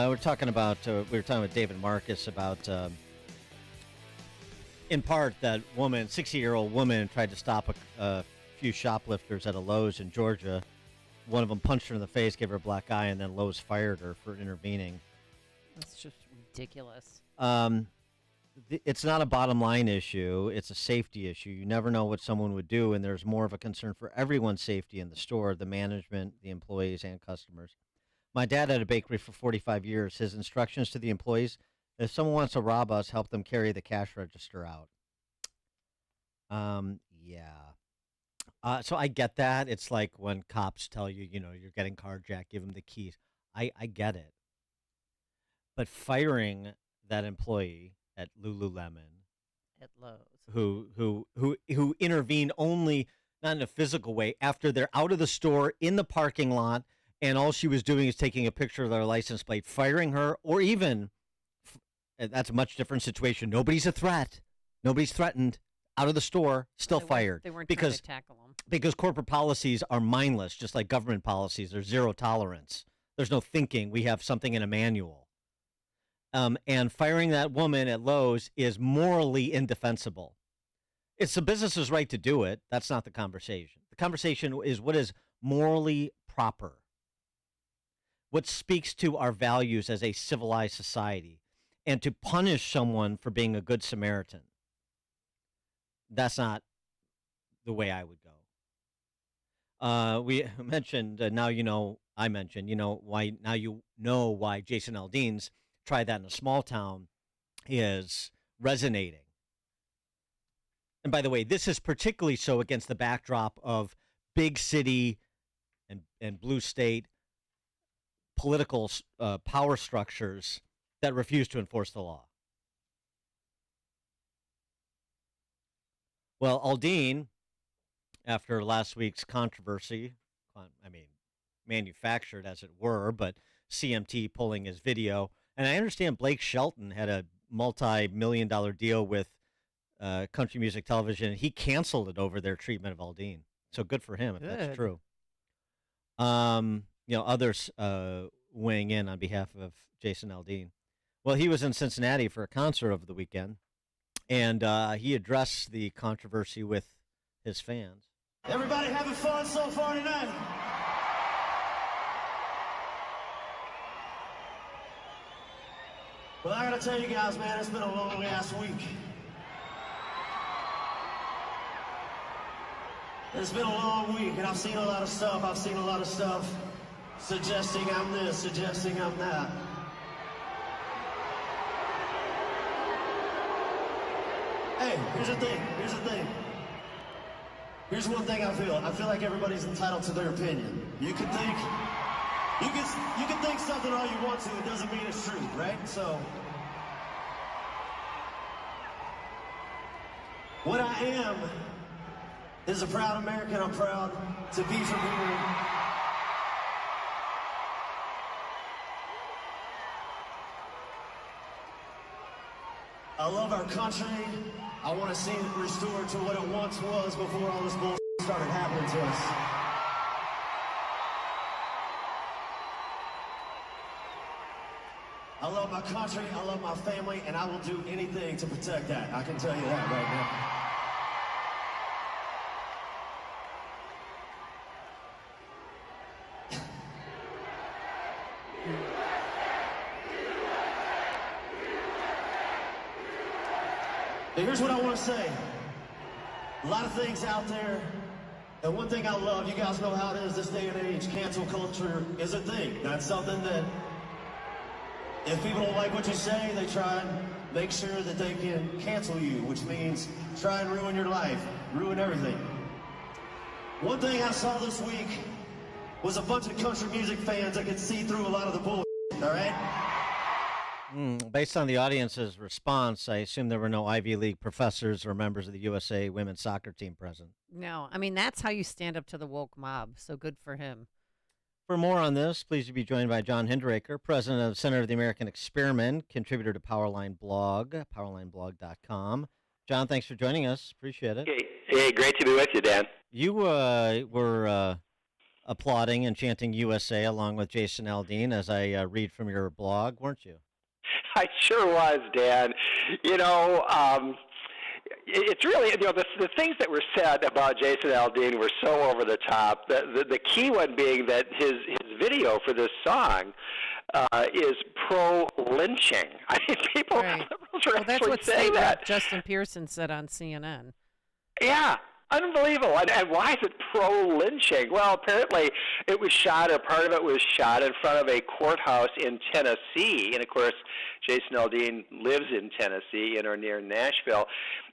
We're talking about, we were talking with David Marcus about, in part, that woman, 60-year-old woman, tried to stop a few shoplifters at a Lowe's in Georgia. One of them punched her in the face, gave her a black eye, and then Lowe's fired her for intervening. That's just ridiculous. It's not a bottom line issue. It's a safety issue. You never know what someone would do, and there's more of a concern for everyone's safety in the store, the management, the employees, and customers. My dad had a bakery for 45 years. His instructions to the employees, if someone wants to rob us, help them carry the cash register out. Yeah. So I get that. It's like when cops tell you, you're getting carjacked, give them the keys. I get it. But firing that employee at Lululemon, at Lowe's, who intervened only not in a physical way after they're out of the store in the parking lot, and all she was doing is taking a picture of their license plate, firing her, or even that's a much different situation. Nobody's a threat. Nobody's threatened. Out of the store, still fired. They weren't trying to tackle them. Because corporate policies are mindless, just like government policies. There's zero tolerance. There's no thinking. We have something in a manual. And firing that woman at Lowe's is morally indefensible. It's the business's right to do it. That's not the conversation. The conversation is what is morally proper. What speaks to our values as a civilized society, and to punish someone for being a good Samaritan. That's not the way I would go. We mentioned, I mentioned, why Jason Aldean's Try That in a Small Town is resonating. And by the way, this is particularly so against the backdrop of big city and blue state political power structures that refuse to enforce the law. Well, Aldean, after last week's controversy, manufactured as it were, but CMT pulling his video, and I understand Blake Shelton had a multi-million-dollar deal with country music television, and he canceled it over their treatment of Aldean. So good for him if that's true. Others weighing in on behalf of Jason Aldean. Well, he was in Cincinnati for a concert over the weekend, and he addressed the controversy with his fans. Everybody having fun so far tonight? Well, I gotta tell you guys, man, it's been a long-ass week. It's been a long week, and I've seen a lot of stuff. I've seen a lot of stuff suggesting I'm this, suggesting I'm that. Hey, here's the thing. Here's one thing I feel. I feel like everybody's entitled to their opinion. You can think something all you want to. It doesn't mean it's true, right? So, what I am is a proud American. I'm proud to be from here. I love our country. I want to see it restored to what it once was before all this bullshit started happening to us. I love my country, I love my family, and I will do anything to protect that. I can tell you that right now. But here's what I want to say. A lot of things out there, and one thing I love, you guys know how it is this day and age, cancel culture is a thing. That's something that if people don't like what you say, they try and make sure that they can cancel you, which means try and ruin your life, ruin everything. One thing I saw this week was a bunch of country music fans that could see through a lot of the bullshit, all right? Based on the audience's response, I assume there were no Ivy League professors or members of the USA women's soccer team present. No, I mean, that's how you stand up to the woke mob, so good for him. For more on this, pleased to be joined by John Hinderaker, president of the Center of the American Experiment, contributor to Powerline blog, powerlineblog.com. John, thanks for joining us. Appreciate it. Hey, great to be with you, Dan. You were applauding and chanting USA along with Jason Aldean, as I read from your blog, weren't you? I sure was, Dan. You know, it's really, the things that were said about Jason Aldean were so over the top. The key one being that his video for this song is pro-lynching. I mean, people, Right. liberals are Well, that's actually what saying that. Justin Pearson said on CNN. Yeah, unbelievable. And why is it pro-lynching? Well, apparently it was shot, or part of it was shot in front of a courthouse in Tennessee. And, of course, Jason Aldean lives in Tennessee or near Nashville.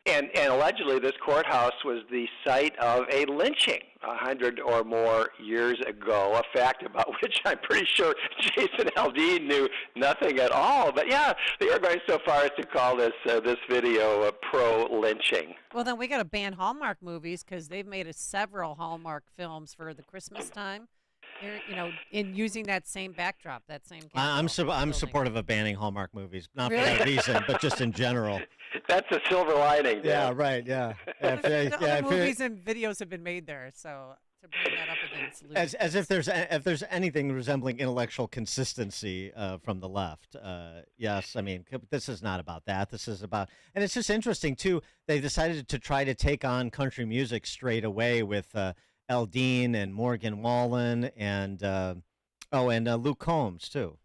And allegedly this courthouse was the site of a lynching 100 or more years ago, a fact about which I'm pretty sure Jason Aldean knew nothing at all. But, yeah, they are going so far as to call this video pro-lynching. Well, then we got to ban Hallmark movies because they've made several Hallmark films for the Christmas time. In using that same backdrop, that same. I'm building. supportive of banning Hallmark movies, not Really? for that reason, but just in general. That's a silver lining, Dan. Yeah, right. Yeah. Other movies and videos have been made there, so to bring that up against as if there's anything resembling intellectual consistency from the left. Yes, I mean this is not about that. This is about, and it's just interesting too. They decided to try to take on country music straight away with Aldean and Morgan Wallen and Luke Combs too.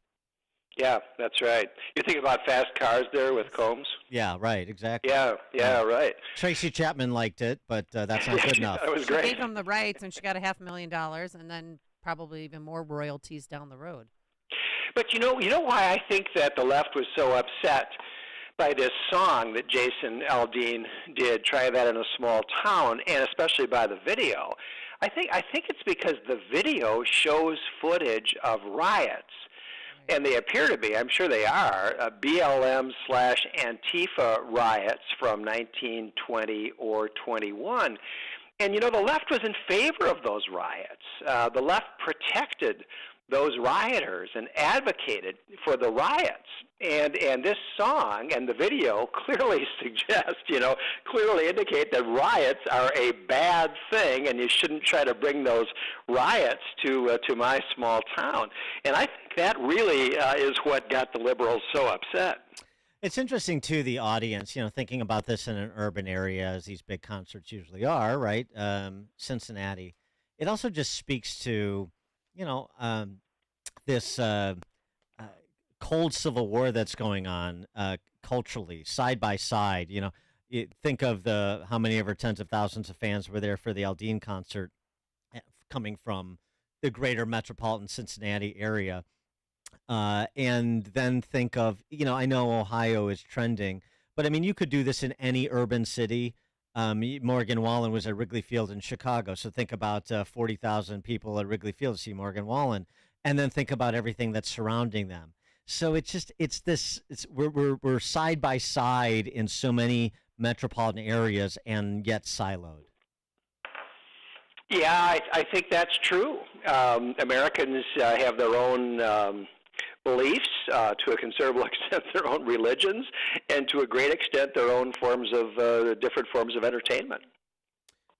Yeah, that's right. You think about Fast Cars there with Combs? Yeah, right, exactly. Yeah, right. Tracy Chapman liked it, but that's not good enough. That was She great. gave him the rights, and she got $500,000, and then probably even more royalties down the road. But you know why I think that the left was so upset by this song that Jason Aldean did, Try That in a Small Town, and especially by the video. I think it's because the video shows footage of riots. And they appear to be, I'm sure they are, BLM/Antifa riots from 1920 or 21. And, the left was in favor of those riots. The left protected those rioters and advocated for the riots. And this song and the video clearly suggest, clearly indicate that riots are a bad thing, and you shouldn't try to bring those riots to my small town. And I think that really is what got the liberals so upset. It's interesting, too, the audience, thinking about this in an urban area, as these big concerts usually are, right? Cincinnati. It also just speaks to, this cold civil war that's going on culturally, side by side. Think of how many of our tens of thousands of fans were there for the Aldean concert coming from the greater metropolitan Cincinnati area. And then think of, I know Ohio is trending, but I mean, you could do this in any urban city. Morgan Wallen was at Wrigley Field in Chicago, so think about 40,000 people at Wrigley Field to see Morgan Wallen, and then think about everything that's surrounding them. So we're side by side in so many metropolitan areas and yet siloed. Yeah, I think that's true. Americans have their own beliefs, to a considerable extent their own religions, and to a great extent their own forms of different forms of entertainment.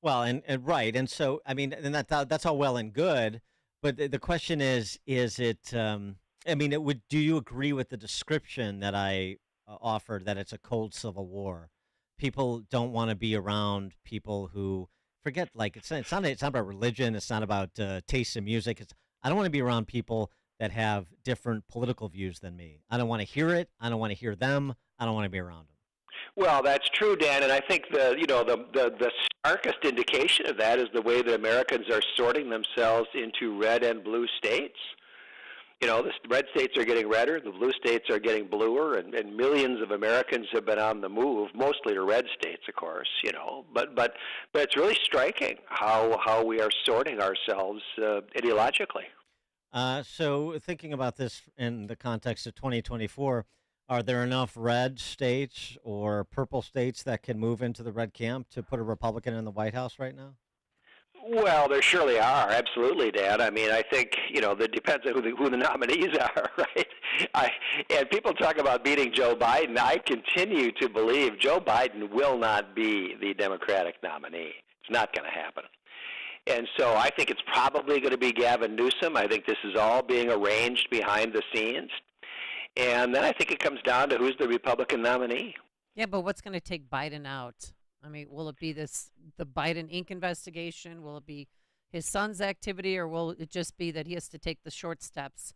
Well, and right, and so I mean, and that's all well and good, but the question is it? Do you agree with the description that I offered, that it's a cold civil war? People don't want to be around people who forget. Like it's not about religion. It's not about taste in music. I don't want to be around people that have different political views than me. I don't want to hear it. I don't want to hear them. I don't want to be around them. Well, that's true, Dan, and I think the starkest indication of that is the way that Americans are sorting themselves into red and blue states. The red states are getting redder, the blue states are getting bluer, and millions of Americans have been on the move, mostly to red states, of course, But it's really striking how we are sorting ourselves ideologically. So thinking about this in the context of 2024, are there enough red states or purple states that can move into the red camp to put a Republican in the White House right now? Well, there surely are, absolutely, Dan. I mean, I think, that depends on who the nominees are, right? And people talk about beating Joe Biden. I continue to believe Joe Biden will not be the Democratic nominee. It's not going to happen. And so I think it's probably going to be Gavin Newsom. I think this is all being arranged behind the scenes. And then I think it comes down to who's the Republican nominee. Yeah, but what's going to take Biden out? I mean, will it be the Biden Inc. investigation? Will it be his son's activity, or will it just be that he has to take the short steps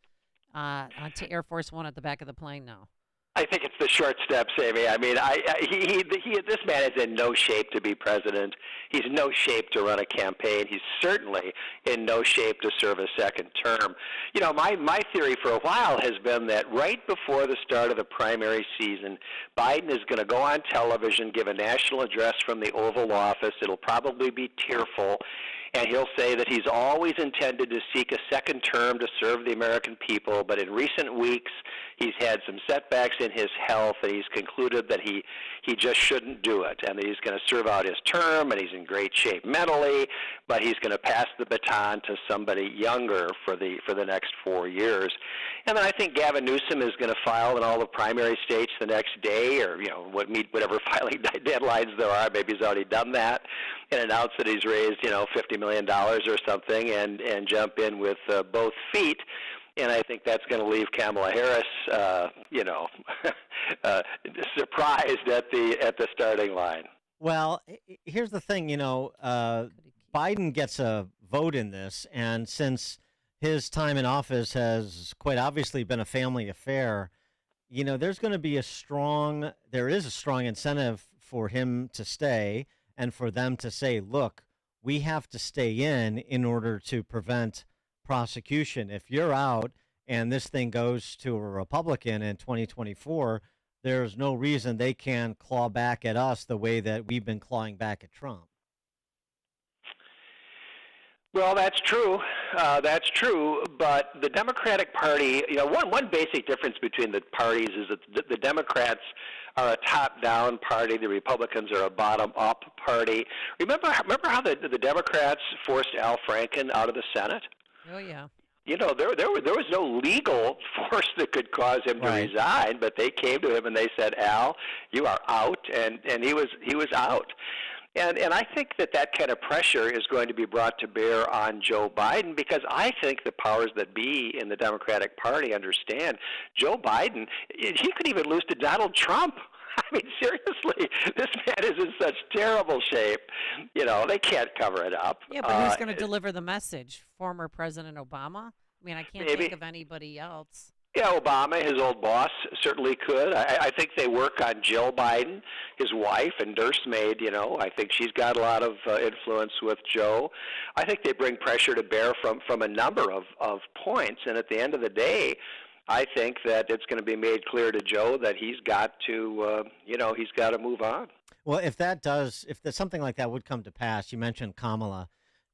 onto Air Force One at the back of the plane now? I think it's the short steps, Amy. I mean, this man is in no shape to be president. He's in no shape to run a campaign. He's certainly in no shape to serve a second term. You know, my theory for a while has been that right before the start of the primary season, Biden is going to go on television, give a national address from the Oval Office. It'll probably be tearful. And he'll say that he's always intended to seek a second term to serve the American people, but in recent weeks he's had some setbacks in his health, and he's concluded that he just shouldn't do it, and that he's going to serve out his term, and he's in great shape mentally, but he's going to pass the baton to somebody younger for the next 4 years. And then I think Gavin Newsom is going to file in all the primary states the next day, or meet whatever filing deadlines there are. Maybe he's already done that, and announce that he's raised $50 million or something, and jump in with both feet. And I think that's going to leave Kamala Harris, surprised at the starting line. Well, here's the thing. Biden gets a vote in this, and since his time in office has quite obviously been a family affair, there is a strong incentive for him to stay, and for them to say, look, we have to stay in order to prevent prosecution. If you're out and this thing goes to a Republican in 2024, there's no reason they can claw back at us the way that we've been clawing back at Trump. Well, that's true. That's true. But the Democratic Party, one basic difference between the parties is that the Democrats are a top-down party. The Republicans are a bottom-up party. Remember how the Democrats forced Al Franken out of the Senate? Oh yeah. There was no legal force that could cause him to resign, but they came to him and they said, "Al, you are out," and he was out. And I think that kind of pressure is going to be brought to bear on Joe Biden, because I think the powers that be in the Democratic Party understand Joe Biden, he could even lose to Donald Trump. I mean, seriously, this man is in such terrible shape. They can't cover it up. Yeah, but who's going to deliver the message? Former President Obama? I mean, I can't think of anybody else. Yeah, Obama, his old boss, certainly could. I think they work on Jill Biden, his wife, and nursemaid. I think she's got a lot of influence with Joe. I think they bring pressure to bear from a number of points. And at the end of the day, I think that it's going to be made clear to Joe that he's got to, he's got to move on. Well, if something like that would come to pass, you mentioned Kamala.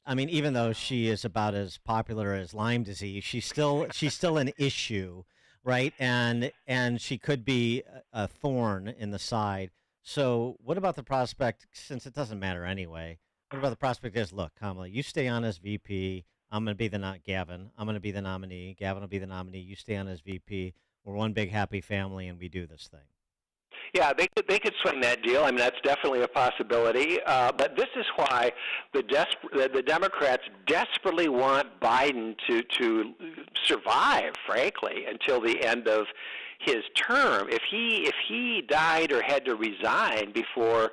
I mean, even though she is about as popular as Lyme disease, she's still an issue, right? And she could be a thorn in the side. So what about the prospect, since it doesn't matter anyway, what about the prospect is, look, Kamala, you stay on as VP. I'm going to be Gavin. I'm going to be the nominee. Gavin will be the nominee. You stay on as VP. We're one big happy family, and we do this thing. Yeah, they could swing that deal. I mean, that's definitely a possibility. But this is why the Democrats desperately want Biden to survive, frankly, until the end of his term. If he died or had to resign before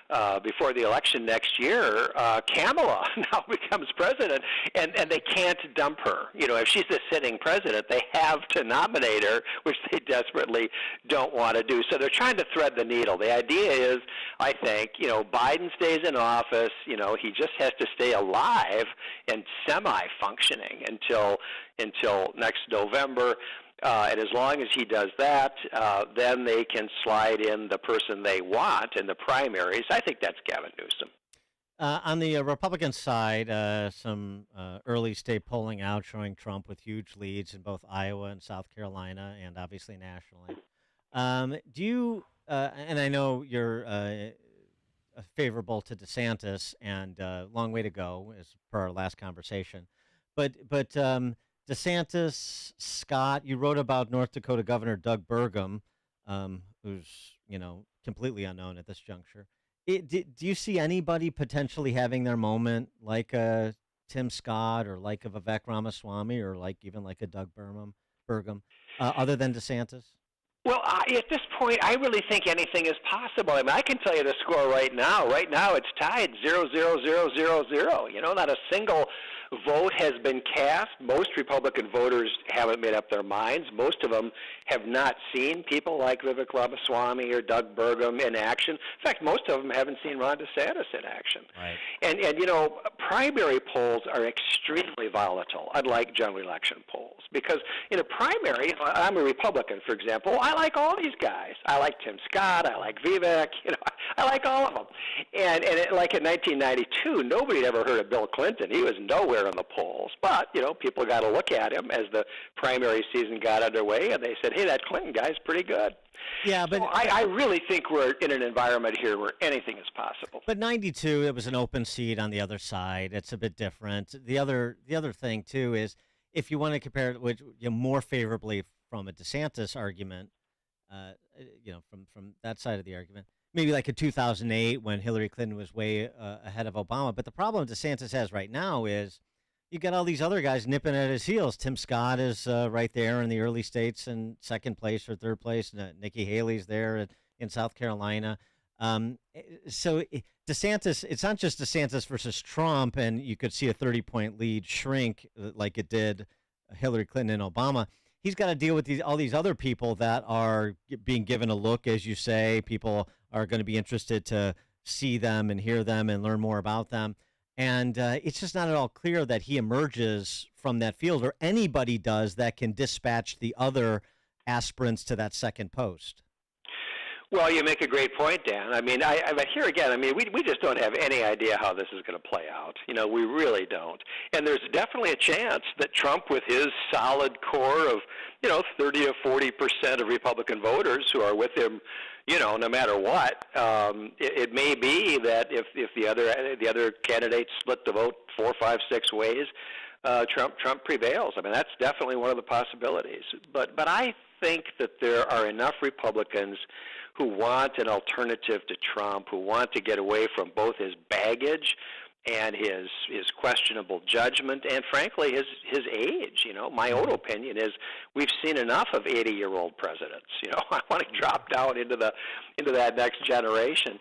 the election next year, Kamala now becomes president, and they can't dump her. If she's the sitting president, they have to nominate her, which they desperately don't want to do. So they're trying to thread the needle. The idea is, I think, Biden stays in office. He just has to stay alive and semi-functioning until next November. And as long as he does that, then they can slide in the person they want in the primaries. I think that's Gavin Newsom. On the Republican side, some early state polling out showing Trump with huge leads in both Iowa and South Carolina, and obviously nationally. Do you, and I know you're favorable to DeSantis, and long way to go, as per our last conversation, but DeSantis, Scott, you wrote about North Dakota Governor Doug Burgum, who's, completely unknown at this juncture. Do you see anybody potentially having their moment like Tim Scott or like a Vivek Ramaswamy or even like a Doug Burgum, other than DeSantis? Well, at this point, I really think anything is possible. I mean, I can tell you the score right now. Right now, it's tied 0-0-0-0-0. Not a single vote has been cast. Most Republican voters haven't made up their minds. Most of them have not seen people like Vivek Ramaswamy or Doug Burgum in action. In fact, most of them haven't seen Ron DeSantis in action. Right. And primary polls are extremely volatile, unlike general election polls. Because in a primary, I'm a Republican, for example. I like all these guys. I like Tim Scott. I like Vivek. I like all of them. And like in 1992, nobody had ever heard of Bill Clinton. He was nowhere in the polls. But, people got to look at him as the primary season got underway, and they said, hey, that Clinton guy's pretty good. Yeah, but so I really think we're in an environment here where anything is possible. But 92, it was an open seat on the other side. It's a bit different. The other thing, too, is if you want to compare it more favorably from a DeSantis argument, from that side of the argument, maybe like in 2008 when Hillary Clinton was way ahead of Obama. But the problem DeSantis has right now is you got all these other guys nipping at his heels. Tim Scott is right there in the early states in second place or third place. Nikki Haley's there in South Carolina. So DeSantis, it's not just DeSantis versus Trump, and you could see a 30-point lead shrink like it did Hillary Clinton and Obama. He's got to deal with all these other people that are being given a look, as you say. People are going to be interested to see them and hear them and learn more about them. And it's just not at all clear that he emerges from that field, or anybody does, that can dispatch the other aspirants to that second post. Well, you make a great point, Dan. I mean, but here again, we just don't have any idea how this is going to play out. We really don't. And there's definitely a chance that Trump, with his solid core of, 30 to 40% of Republican voters who are with him, no matter what, it may be that if the other candidates split the vote 4, 5, 6 ways, Trump prevails. I mean, that's definitely one of the possibilities. But I think that there are enough Republicans who want an alternative to Trump, who want to get away from both his baggage and his questionable judgment, and frankly his age. My own opinion is we've seen enough of 80-year-old presidents. I want to drop down into that next generation.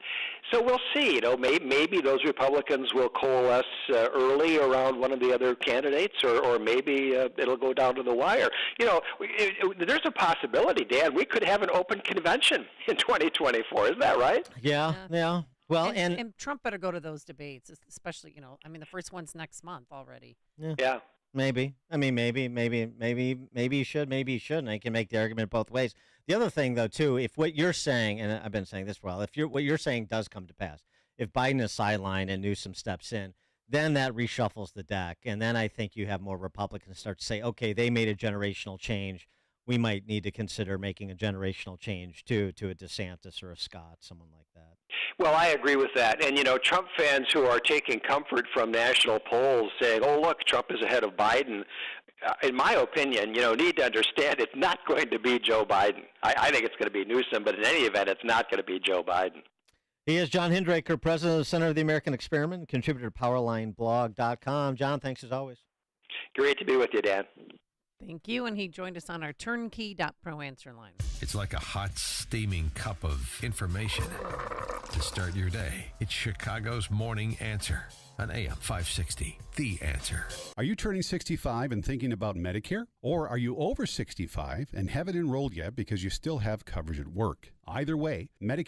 So we'll see. Maybe those Republicans will coalesce early around one of the other candidates, or maybe it'll go down to the wire. There's a possibility, Dan. We could have an open convention in 2024. Isn't that right? Yeah. Well, and Trump better go to those debates, especially, the first one's next month already. Yeah. Maybe. Maybe he should, maybe he shouldn't. I can make the argument both ways. The other thing, though, too, if what you're saying, and I've been saying this for a while, what you're saying does come to pass, if Biden is sidelined and Newsom steps in, then that reshuffles the deck. And then I think you have more Republicans start to say, okay, they made a generational change. We might need to consider making a generational change, too, to a DeSantis or a Scott, someone like that. Well, I agree with that. And, Trump fans who are taking comfort from national polls saying, oh, look, Trump is ahead of Biden, in my opinion, need to understand it's not going to be Joe Biden. I think it's going to be Newsom, but in any event, it's not going to be Joe Biden. He is John Hinderaker, president of the Center of the American Experiment, contributor to PowerlineBlog.com. John, thanks as always. Great to be with you, Dan. Thank you, and he joined us on our turnkey.pro answer line. It's like a hot, steaming cup of information to start your day. It's Chicago's Morning Answer on AM 560, The Answer. Are you turning 65 and thinking about Medicare? Or are you over 65 and haven't enrolled yet because you still have coverage at work? Either way, Medicare